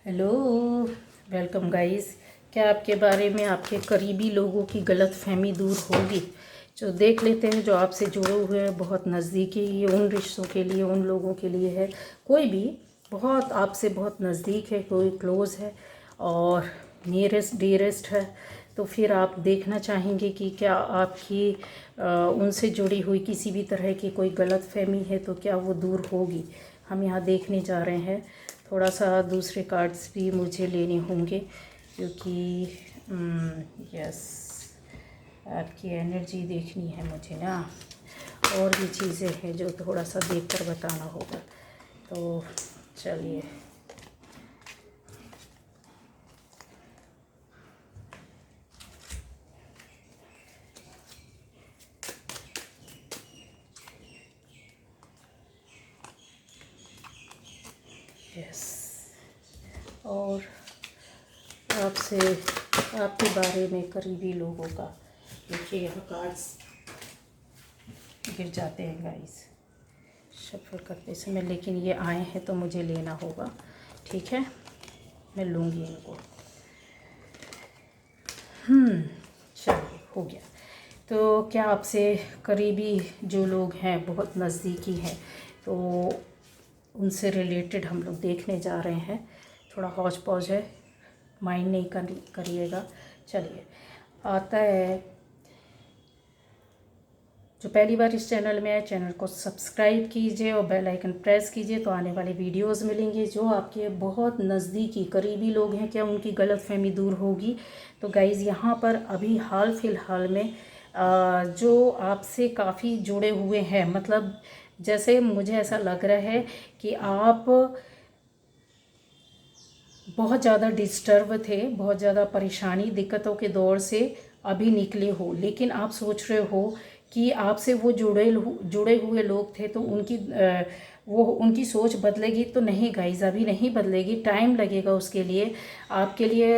Hello, welcome guys. क्या आपके बारे में आपके करीबी लोगों की गलतफहमी दूर होगी? जो देख लेते हैं, जो आपसे जुड़े हुए हैं, बहुत नज़दीकी, ये उन रिश्तों के लिए, उन लोगों के लिए है। कोई भी बहुत आपसे बहुत नज़दीक है, कोई क्लोज़ है और नियरेस्ट डियरेस्ट है, तो फिर आप देखना चाहेंगे कि क्या आपकी उनसे जुड़ी हुई किसी भी तरह की कोई गलतफहमी है तो क्या वो दूर होगी। हम यहाँ देखने जा रहे हैं। थोड़ा सा दूसरे कार्ड्स भी मुझे लेने होंगे क्योंकि यस, आपकी एनर्जी देखनी है मुझे ना, और भी चीज़ें हैं जो थोड़ा सा देख कर बताना होगा। तो चलिए, यस, और आपसे आपके बारे में करीबी लोगों का देखिए, यहाँ कार्ड्स गिर जाते हैं गाइस शफल करते समय, लेकिन ये आए हैं तो मुझे लेना होगा। ठीक है, मैं लूँगी इनको। चलिए, हो गया। तो क्या आपसे करीबी जो लोग हैं, बहुत नज़दीकी हैं, तो उनसे रिलेटेड हम लोग देखने जा रहे हैं। थोड़ा हौच पौच है, माइंड नहीं करिएगा। चलिए, आता है। जो पहली बार इस चैनल में है, चैनल को सब्सक्राइब कीजिए और बेल आइकन प्रेस कीजिए, तो आने वाले वीडियोस मिलेंगे। जो आपके बहुत नज़दीकी करीबी लोग हैं, क्या उनकी गलतफहमी दूर होगी? तो गाइज़, यहाँ पर अभी हाल फिलहाल में जो आपसे काफ़ी जुड़े हुए हैं, मतलब जैसे मुझे ऐसा लग रहा है कि आप बहुत ज़्यादा डिस्टर्ब थे, बहुत ज़्यादा परेशानी दिक्कतों के दौर से अभी निकले हो, लेकिन आप सोच रहे हो कि आपसे वो जुड़े हुए लोग थे तो वो उनकी सोच बदलेगी। तो नहीं गाइज, अभी नहीं बदलेगी, टाइम लगेगा उसके लिए। आपके लिए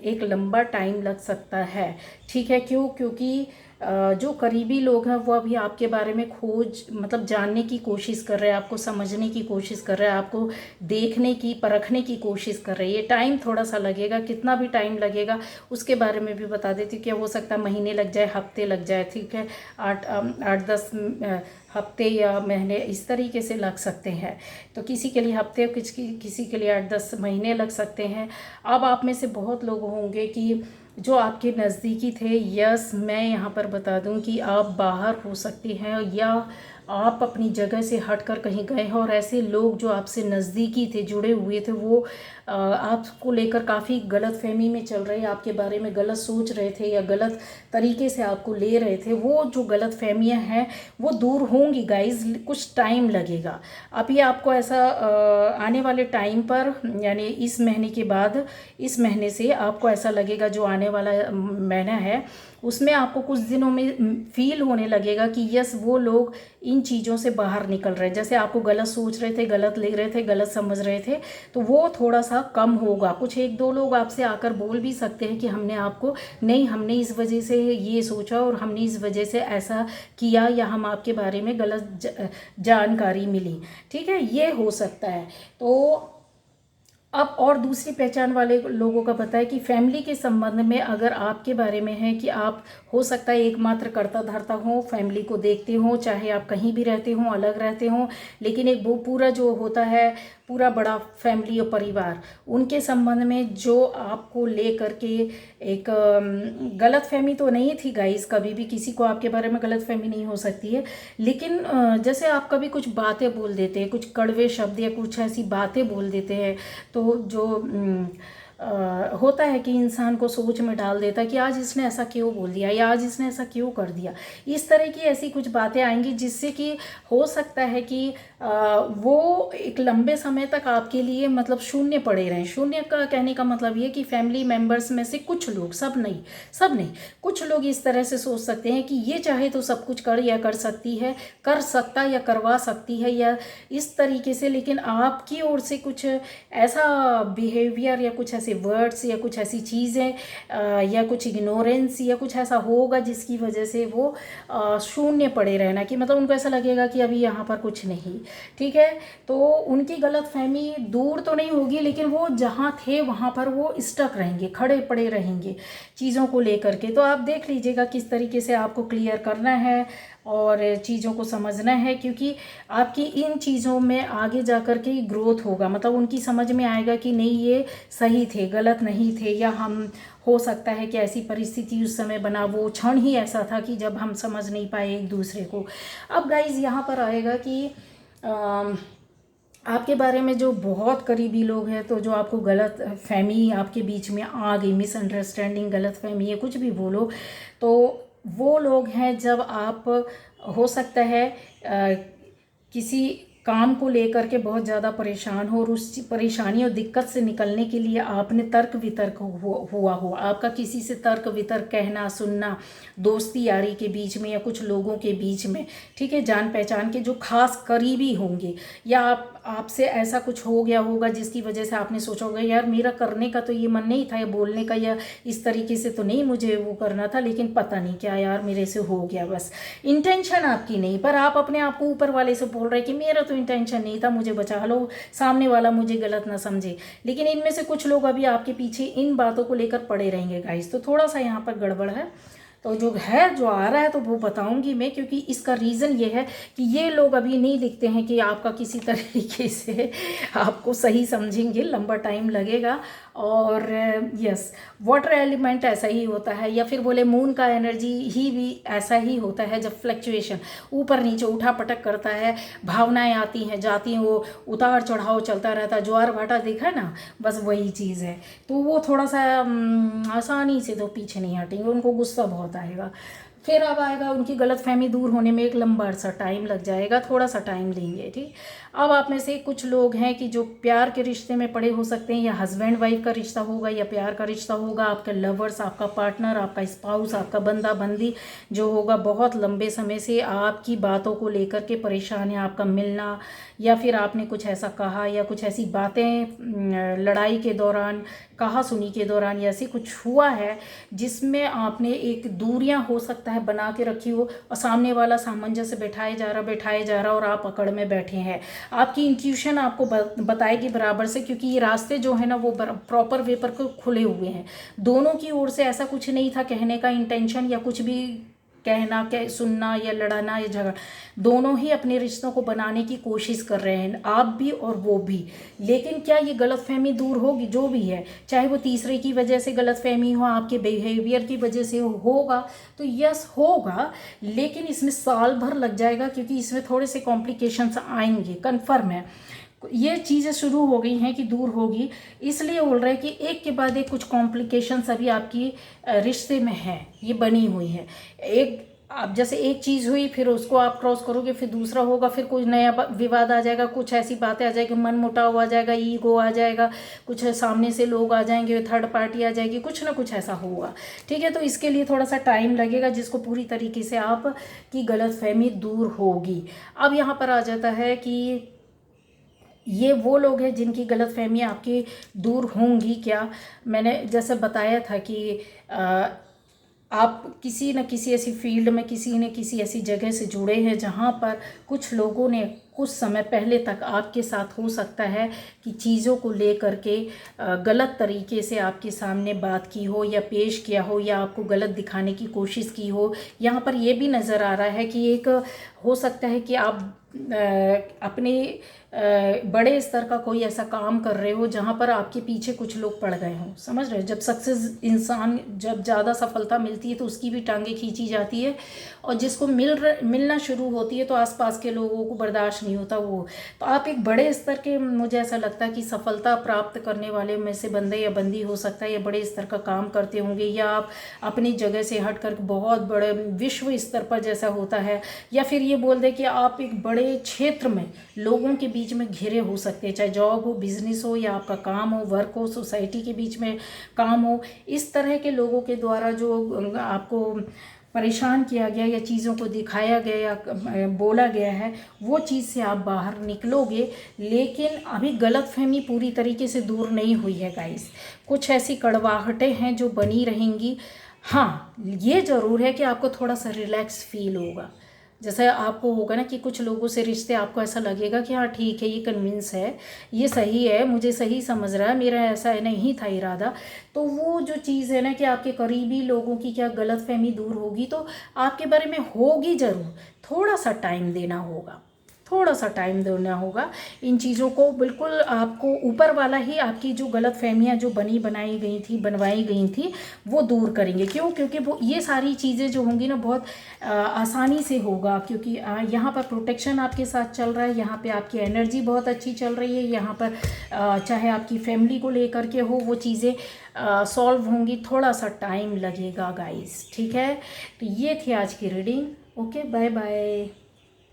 एक लंबा टाइम लग सकता है। ठीक है, क्यों? क्योंकि जो करीबी लोग हैं वो अभी आपके बारे में खोज, मतलब जानने की कोशिश कर रहे हैं, आपको समझने की कोशिश कर रहे हैं, आपको देखने की, परखने की कोशिश कर रहे हैं। ये टाइम थोड़ा सा लगेगा, कितना भी टाइम लगेगा उसके बारे में भी बता देती हूँ। क्या हो सकता है महीने लग जाए, हफ्ते लग जाए, ठीक है, 8-10 हफ्ते या महीने इस तरीके से लग सकते हैं। तो किसी के लिए हफ्ते, किसी के लिए 8-10 महीने लग सकते हैं। अब आप में से बहुत लोग होंगे कि जो आपके नज़दीकी थे, यस, मैं यहाँ पर बता दूँ कि आप बाहर हो सकते हैं या आप अपनी जगह से हटकर कहीं गए हैं, और ऐसे लोग जो आपसे नज़दीकी थे, जुड़े हुए थे, वो आपको लेकर काफ़ी गलतफहमी में चल रहे हैं, आपके बारे में गलत सोच रहे थे या गलत तरीके से आपको ले रहे थे। वो जो गलतफहमियां हैं वो दूर होंगी गाइज, कुछ टाइम लगेगा। अभी आपको ऐसा आने वाले टाइम पर, यानी इस महीने के बाद, इस महीने से आपको ऐसा लगेगा, जो आने वाला महीना है उसमें आपको कुछ दिनों में फील होने लगेगा कि यस, वो लोग इन चीज़ों से बाहर निकल रहे हैं। जैसे आपको गलत सोच रहे थे, गलत ले रहे थे, गलत समझ रहे थे, तो वो थोड़ा सा कम होगा। कुछ 1-2 लोग आपसे आकर बोल भी सकते हैं कि हमने आपको, नहीं, हमने इस वजह से ये सोचा और हमने इस वजह से ऐसा किया, या हम आपके बारे में गलत जानकारी मिली। ठीक है, ये हो सकता है। तो अब और दूसरी पहचान वाले लोगों का पता है कि फैमिली के संबंध में अगर आपके बारे में है कि आप, हो सकता है एकमात्र कर्ता धर्ता हो, फैमिली को देखते हो, चाहे आप कहीं भी रहते हो, अलग रहते हो, लेकिन एक वो पूरा जो होता है, पूरा बड़ा फैमिली और परिवार, उनके संबंध में जो आपको ले करके एक गलत फहमी तो नहीं थी गाइस। कभी भी किसी को आपके बारे में गलत फहमी नहीं हो सकती है, लेकिन जैसे आप कभी कुछ बातें बोल देते हैं, कुछ कड़वे शब्द या कुछ ऐसी बातें बोल देते हैं, तो जो होता है कि इंसान को सोच में डाल देता है कि आज इसने ऐसा क्यों बोल दिया या आज इसने ऐसा क्यों कर दिया। इस तरह की ऐसी कुछ बातें आएंगी जिससे कि हो सकता है कि वो एक लंबे समय तक आपके लिए, मतलब शून्य पड़े रहें। शून्य का कहने का मतलब ये कि फैमिली मेम्बर्स में से कुछ लोग, सब नहीं, कुछ लोग इस तरह से सोच सकते हैं कि ये चाहे तो सब कुछ कर या कर सकती है, कर सकता या करवा सकती है, या इस तरीके से, लेकिन आपकी ओर से कुछ ऐसा बिहेवियर या कुछ ऐसे ऐसे वर्ड्स या कुछ ऐसी चीज़ें या कुछ इग्नोरेंस या कुछ ऐसा होगा जिसकी वजह से वो शून्य पड़े रहना, कि मतलब उनको ऐसा लगेगा कि अभी यहाँ पर कुछ नहीं। ठीक है, तो उनकी गलतफहमी दूर तो नहीं होगी, लेकिन वो जहाँ थे वहाँ पर वो स्टक रहेंगे, खड़े पड़े रहेंगे चीज़ों को लेकर के। तो आप देख लीजिएगा किस तरीके से आपको क्लियर करना है और चीज़ों को समझना है, क्योंकि आपकी इन चीज़ों में आगे जाकर के ग्रोथ होगा। मतलब उनकी समझ में आएगा कि नहीं ये सही थे, गलत नहीं थे, या हम हो सकता है कि ऐसी परिस्थिति उस समय बना, वो क्षण ही ऐसा था कि जब हम समझ नहीं पाए एक दूसरे को। अब गाइज यहाँ पर आएगा कि आपके बारे में जो बहुत करीबी लोग हैं, तो जो आपको गलत फहमी आपके बीच में आ गई, मिसअंडरस्टैंडिंग, गलत फहमी है, कुछ भी बोलो, तो वो लोग हैं जब आप हो सकता है किसी काम को लेकर के बहुत ज़्यादा परेशान हो, और उस परेशानी और दिक्कत से निकलने के लिए आपने तर्क वितर्क हुआ हो, आपका किसी से तर्क वितर्क, कहना सुनना, दोस्ती यारी के बीच में या कुछ लोगों के बीच में, ठीक है, जान पहचान के जो खास करीबी होंगे, या आपसे ऐसा कुछ हो गया होगा जिसकी वजह से आपने सोचा होगा यार मेरा करने का तो ये मन नहीं था, या बोलने का, या इस तरीके से तो नहीं मुझे वो करना था, लेकिन पता नहीं क्या यार मेरे से हो गया। बस इंटेंशन आपकी नहीं, पर आप अपने आप को ऊपर वाले से बोल रहे हैं कि मेरा तो इंटेंशन नहीं था, मुझे बचा लो, सामने वाला मुझे गलत ना समझे। लेकिन इनमें से कुछ लोग अभी आपके पीछे इन बातों को लेकर पड़े रहेंगे गाइस, तो थोड़ा सा यहाँ पर गड़बड़ है। तो जो आ रहा है तो वो बताऊंगी मैं, क्योंकि इसका रीज़न ये है कि ये लोग अभी नहीं दिखते हैं कि आपका किसी तरीके से आपको सही समझेंगे, लंबा टाइम लगेगा। और यस, वाटर एलिमेंट ऐसा ही होता है, या फिर बोले मून का एनर्जी ही भी ऐसा ही होता है, जब फ्लक्चुएशन ऊपर नीचे उठा पटक करता है, भावनाएं आती हैं जाती हैं, वो उतार चढ़ाव चलता रहता है, ज्वार भाटा देखा है ना, बस वही चीज़ है। तो वो थोड़ा सा आसानी से तो पीछे नहीं हटेंगे, उनको गुस्सा बहुत आएगा। फिर अब आएगा उनकी गलतफहमी दूर होने में एक लंबा सा टाइम लग जाएगा, थोड़ा सा टाइम लेंगे। ठीक, अब आप में से कुछ लोग हैं कि जो प्यार के रिश्ते में पड़े हो सकते हैं, या हस्बैंड वाइफ का रिश्ता होगा, या प्यार का रिश्ता होगा, आपका लवर्स, आपका पार्टनर, आपका स्पाउस, आपका बंदा बंदी जो होगा, बहुत लंबे समय से आपकी बातों को लेकर के परेशान है, आपका मिलना, या फिर आपने कुछ ऐसा कहा, या कुछ ऐसी बातें लड़ाई के दौरान, कहा सुनी के दौरान, या ऐसी कुछ हुआ है जिसमें आपने एक दूरियां हो सकता है बना के रखी हो, और सामने वाला सामंजस्य बैठाए जा रहा और आप पकड़ में बैठे हैं। आपकी इंट्यूशन आपको बताएगी बराबर से, क्योंकि ये रास्ते जो है ना वो प्रॉपर वे पर खुले हुए हैं दोनों की ओर से। ऐसा कुछ नहीं था कहने का इंटेंशन, या कुछ भी कहना, सुनना या लड़ाना या झगड़ा, दोनों ही अपने रिश्तों को बनाने की कोशिश कर रहे हैं, आप भी और वो भी। लेकिन क्या ये गलतफहमी दूर होगी? जो भी है, चाहे वो तीसरे की वजह से गलतफहमी हो, आपके बिहेवियर की वजह से होगा, तो यस होगा, लेकिन इसमें साल भर लग जाएगा, क्योंकि इसमें थोड़े से कॉम्प्लिकेशंस आएंगे, कन्फर्म है। ये चीज़ें शुरू हो गई हैं कि दूर होगी, इसलिए बोल रहे हैं कि एक के बाद एक कुछ कॉम्प्लिकेशंस अभी आपकी रिश्ते में है, ये बनी हुई है। एक आप जैसे एक चीज़ हुई, फिर उसको आप क्रॉस करोगे, फिर दूसरा होगा, फिर कोई नया विवाद आ जाएगा, कुछ ऐसी बातें आ जाएगी, मन मुटाव आ जाएगा, ईगो आ जाएगा, कुछ सामने से लोग आ जाएंगे, थर्ड पार्टी आ जाएगी, कुछ ना कुछ ऐसा होगा। ठीक है, तो इसके लिए थोड़ा सा टाइम लगेगा, जिसको पूरी तरीके से आपकी गलतफहमी दूर होगी। अब यहाँ पर आ जाता है कि ये वो लोग हैं जिनकी गलतफहमी आपकी दूर होंगी क्या। मैंने जैसे बताया था कि आप किसी न किसी ऐसी फील्ड में, किसी न किसी ऐसी जगह से जुड़े हैं जहाँ पर कुछ लोगों ने कुछ समय पहले तक आपके साथ हो सकता है कि चीज़ों को लेकर के गलत तरीके से आपके सामने बात की हो, या पेश किया हो, या आपको गलत दिखाने की कोशिश की हो। यहाँ पर यह भी नज़र आ रहा है कि एक हो सकता है कि आप अपने बड़े स्तर का कोई ऐसा काम कर रहे हो जहाँ पर आपके पीछे कुछ लोग पड़ गए हों। समझ रहे हो, जब सक्सेस इंसान, जब ज़्यादा सफलता मिलती है तो उसकी भी टांगें खींची जाती है, और जिसको मिलना शुरू होती है तो आसपास के लोगों को बर्दाश्त नहीं होता वो। तो आप एक बड़े स्तर के, मुझे ऐसा लगता है कि सफलता प्राप्त करने वाले में से बंदे या बंदी हो सकता है, या बड़े स्तर का काम करते होंगे, या आप अपनी जगह से हट कर बहुत बड़े विश्व स्तर पर जैसा होता है, या फिर ये बोल दे कि आप एक बड़े क्षेत्र में लोगों के बीच में घिरे हो सकते हैं, चाहे जॉब हो, बिजनेस हो, या आपका काम हो, वर्क हो, सोसाइटी के बीच में काम हो। इस तरह के लोगों के द्वारा जो आपको परेशान किया गया या चीज़ों को दिखाया गया या बोला गया है, वो चीज़ से आप बाहर निकलोगे। लेकिन अभी गलतफहमी पूरी तरीके से दूर नहीं हुई है गाइस, कुछ ऐसी कड़वाहटें हैं जो बनी रहेंगी। हाँ, ये ज़रूर है कि आपको थोड़ा सा रिलैक्स फील होगा। जैसे आपको होगा ना कि कुछ लोगों से रिश्ते आपको ऐसा लगेगा कि हाँ ठीक है, ये कन्विंस है, ये सही है, मुझे सही समझ रहा है, मेरा ऐसा नहीं था इरादा। तो वो जो चीज़ है ना कि आपके करीबी लोगों की क्या गलतफहमी दूर होगी, तो आपके बारे में होगी ज़रूर, थोड़ा सा टाइम देना होगा, थोड़ा सा टाइम देना होगा। इन चीज़ों को बिल्कुल आपको ऊपर वाला ही आपकी जो गलतफहमियां जो बनवाई गई थी वो दूर करेंगे। क्यों? क्योंकि वो ये सारी चीज़ें जो होंगी ना बहुत आसानी से होगा, क्योंकि यहाँ पर प्रोटेक्शन आपके साथ चल रहा है, यहाँ पे आपकी एनर्जी बहुत अच्छी चल रही है, यहाँ पर चाहे आपकी फैमिली को लेकर के हो वो चीज़ें सॉल्व होंगी। थोड़ा सा टाइम लगेगा गाइस, ठीक है। तो ये थी आज की रीडिंग। Okay, bye bye.